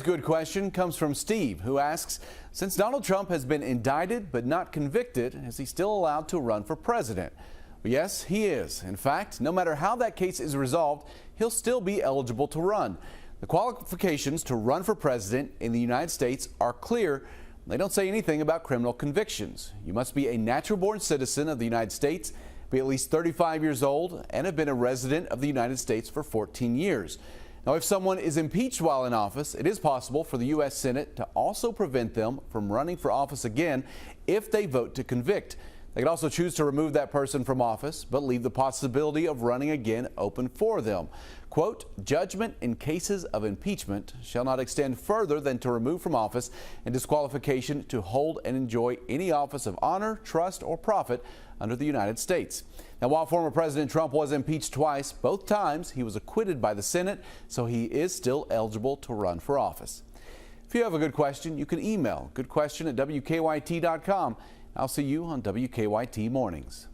Good question comes from Steve, who asks, since Donald Trump has been indicted but not convicted, is he still allowed to run for president? Well, yes, he is. In fact, no matter how that case is resolved, he'll still be eligible to run. The qualifications to run for president in the United States are clear. They don't say anything about criminal convictions. You must be a natural-born citizen of the United States, be at least 35 years old, and have been a resident of the United States for 14 years. Now, if someone is impeached while in office, it is possible for the U.S. Senate to also prevent them from running for office again if they vote to convict. They could also choose to remove that person from office, but leave the possibility of running again open for them. Quote, judgment in cases of impeachment shall not extend further than to remove from office and disqualification to hold and enjoy any office of honor, trust, or profit under the United States. Now, while former President Trump was impeached twice, both times he was acquitted by the Senate, so he is still eligible to run for office. If you have a good question, you can email goodquestion@wkyt.com. I'll see you on WKYT Mornings.